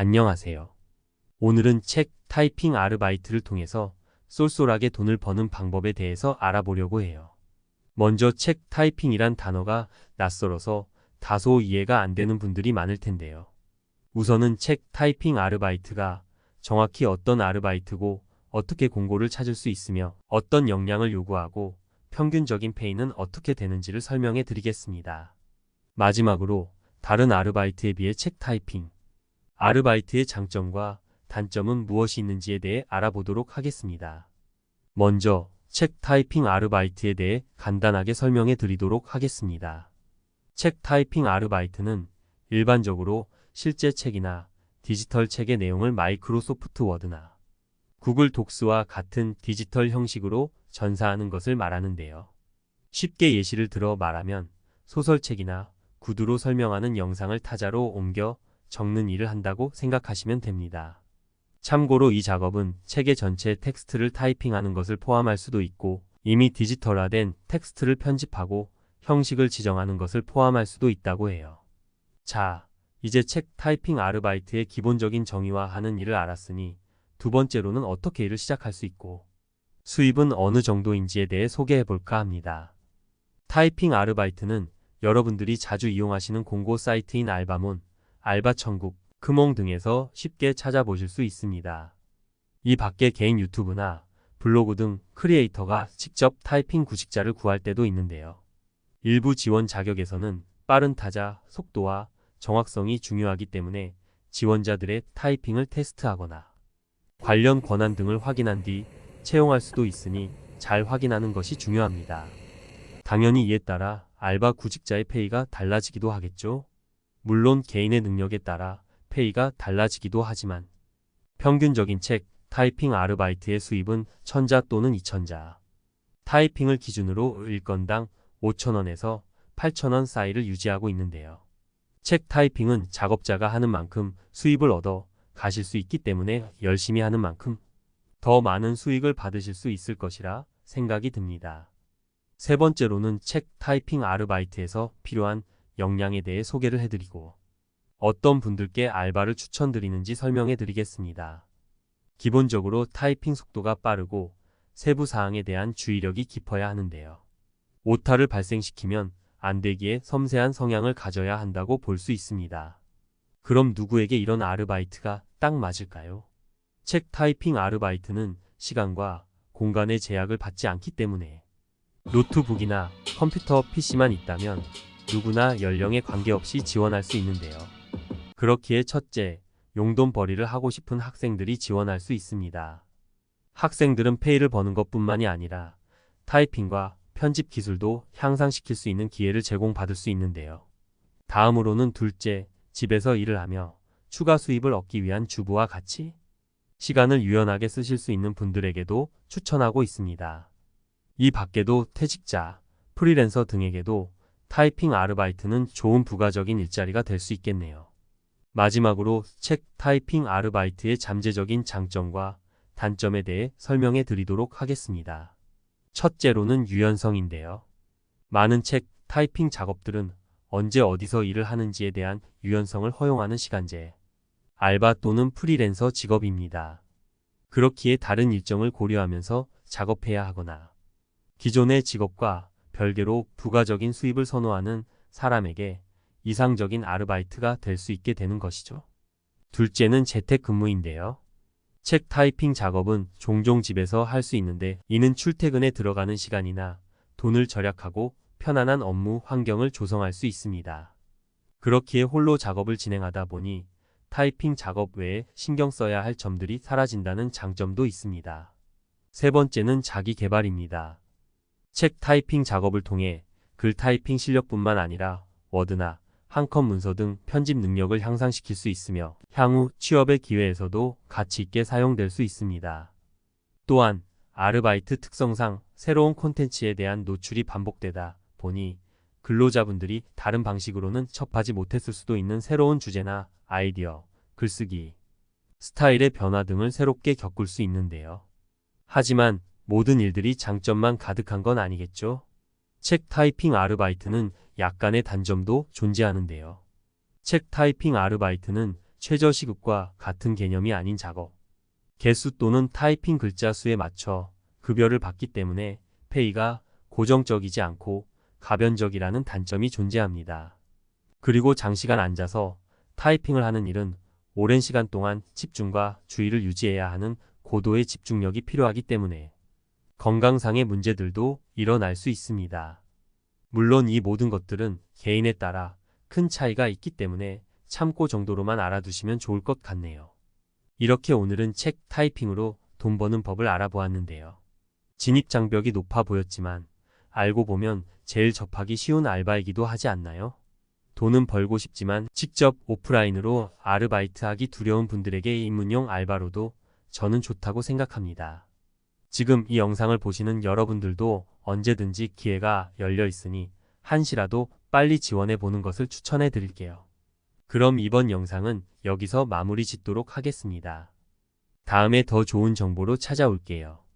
안녕하세요. 오늘은 책 타이핑 아르바이트를 통해서 쏠쏠하게 돈을 버는 방법에 대해서 알아보려고 해요. 먼저 책 타이핑이란 단어가 낯설어서 다소 이해가 안 되는 분들이 많을 텐데요. 우선은 책 타이핑 아르바이트가 정확히 어떤 아르바이트고 어떻게 공고를 찾을 수 있으며 어떤 역량을 요구하고 평균적인 페이는 어떻게 되는지를 설명해 드리겠습니다. 마지막으로 다른 아르바이트에 비해 책 타이핑 아르바이트의 장점과 단점은 무엇이 있는지에 대해 알아보도록 하겠습니다. 먼저 책 타이핑 아르바이트에 대해 간단하게 설명해 드리도록 하겠습니다. 책 타이핑 아르바이트는 일반적으로 실제 책이나 디지털 책의 내용을 마이크로소프트 워드나 구글 독스와 같은 디지털 형식으로 전사하는 것을 말하는데요. 쉽게 예시를 들어 말하면 소설책이나 구두로 설명하는 영상을 타자로 옮겨 적는 일을 한다고 생각하시면 됩니다. 참고로 이 작업은 책의 전체 텍스트를 타이핑하는 것을 포함할 수도 있고 이미 디지털화된 텍스트를 편집하고 형식을 지정하는 것을 포함할 수도 있다고 해요. 자, 이제 책 타이핑 아르바이트의 기본적인 정의와 하는 일을 알았으니 두 번째로는 어떻게 일을 시작할 수 있고 수입은 어느 정도인지에 대해 소개해 볼까 합니다. 타이핑 아르바이트는 여러분들이 자주 이용하시는 공고 사이트인 알바몬, 알바천국, 크몽 등에서 쉽게 찾아보실 수 있습니다. 이 밖에 개인 유튜브나 블로그 등 크리에이터가 직접 타이핑 구직자를 구할 때도 있는데요. 일부 지원 자격에서는 빠른 타자, 속도와 정확성이 중요하기 때문에 지원자들의 타이핑을 테스트하거나 관련 권한 등을 확인한 뒤 채용할 수도 있으니 잘 확인하는 것이 중요합니다. 당연히 이에 따라 알바 구직자의 페이가 달라지기도 하겠죠. 물론 개인의 능력에 따라 페이가 달라지기도 하지만 평균적인 책 타이핑 아르바이트의 수입은 1000자 또는 2000자. 타이핑을 기준으로 일건당 5,000원에서 8,000원 사이를 유지하고 있는데요. 책 타이핑은 작업자가 하는 만큼 수입을 얻어 가실 수 있기 때문에 열심히 하는 만큼 더 많은 수익을 받으실 수 있을 것이라 생각이 듭니다. 세 번째로는 책 타이핑 아르바이트에서 필요한 역량에 대해 소개를 해드리고 어떤 분들께 알바를 추천드리는지 설명해 드리겠습니다. 기본적으로 타이핑 속도가 빠르고 세부 사항에 대한 주의력이 깊어야 하는데요. 오타를 발생시키면 안 되기에 섬세한 성향을 가져야 한다고 볼 수 있습니다. 그럼 누구에게 이런 아르바이트가 딱 맞을까요? 책 타이핑 아르바이트는 시간과 공간의 제약을 받지 않기 때문에 노트북이나 컴퓨터 PC만 있다면 누구나 연령에 관계없이 지원할 수 있는데요. 그렇기에 첫째, 용돈벌이를 하고 싶은 학생들이 지원할 수 있습니다. 학생들은 페이를 버는 것뿐만이 아니라 타이핑과 편집 기술도 향상시킬 수 있는 기회를 제공받을 수 있는데요. 다음으로는 둘째, 집에서 일을 하며 추가 수입을 얻기 위한 주부와 같이 시간을 유연하게 쓰실 수 있는 분들에게도 추천하고 있습니다. 이 밖에도 퇴직자, 프리랜서 등에게도 타이핑 아르바이트는 좋은 부가적인 일자리가 될 수 있겠네요. 마지막으로 책 타이핑 아르바이트의 잠재적인 장점과 단점에 대해 설명해 드리도록 하겠습니다. 첫째로는 유연성인데요. 많은 책 타이핑 작업들은 언제 어디서 일을 하는지에 대한 유연성을 허용하는 시간제, 알바 또는 프리랜서 직업입니다. 그렇기에 다른 일정을 고려하면서 작업해야 하거나 기존의 직업과 별개로 부가적인 수입을 선호하는 사람에게 이상적인 아르바이트가 될 수 있게 되는 것이죠. 둘째는 재택근무인데요. 책 타이핑 작업은 종종 집에서 할 수 있는데 이는 출퇴근에 들어가는 시간이나 돈을 절약하고 편안한 업무 환경을 조성할 수 있습니다. 그렇기에 홀로 작업을 진행하다 보니 타이핑 작업 외에 신경 써야 할 점들이 사라진다는 장점도 있습니다. 세 번째는 자기 개발입니다. 책 타이핑 작업을 통해 글 타이핑 실력뿐만 아니라 워드나 한컷 문서 등 편집 능력을 향상시킬 수 있으며 향후 취업의 기회에서도 가치 있게 사용될 수 있습니다. 또한 아르바이트 특성상 새로운 콘텐츠에 대한 노출이 반복되다 보니 근로자분들이 다른 방식으로는 접하지 못했을 수도 있는 새로운 주제나 아이디어, 글쓰기, 스타일의 변화 등을 새롭게 겪을 수 있는데요. 하지만 모든 일들이 장점만 가득한 건 아니겠죠? 책 타이핑 아르바이트는 약간의 단점도 존재하는데요. 책 타이핑 아르바이트는 최저시급과 같은 개념이 아닌 작업. 개수 또는 타이핑 글자 수에 맞춰 급여를 받기 때문에 페이가 고정적이지 않고 가변적이라는 단점이 존재합니다. 그리고 장시간 앉아서 타이핑을 하는 일은 오랜 시간 동안 집중과 주의를 유지해야 하는 고도의 집중력이 필요하기 때문에 건강상의 문제들도 일어날 수 있습니다. 물론 이 모든 것들은 개인에 따라 큰 차이가 있기 때문에 참고 정도로만 알아두시면 좋을 것 같네요. 이렇게 오늘은 책 타이핑으로 돈 버는 법을 알아보았는데요. 진입 장벽이 높아 보였지만 알고 보면 제일 접하기 쉬운 알바이기도 하지 않나요? 돈은 벌고 싶지만 직접 오프라인으로 아르바이트하기 두려운 분들에게 입문용 알바로도 저는 좋다고 생각합니다. 지금 이 영상을 보시는 여러분들도 언제든지 기회가 열려 있으니 한시라도 빨리 지원해 보는 것을 추천해 드릴게요. 그럼 이번 영상은 여기서 마무리 짓도록 하겠습니다. 다음에 더 좋은 정보로 찾아올게요.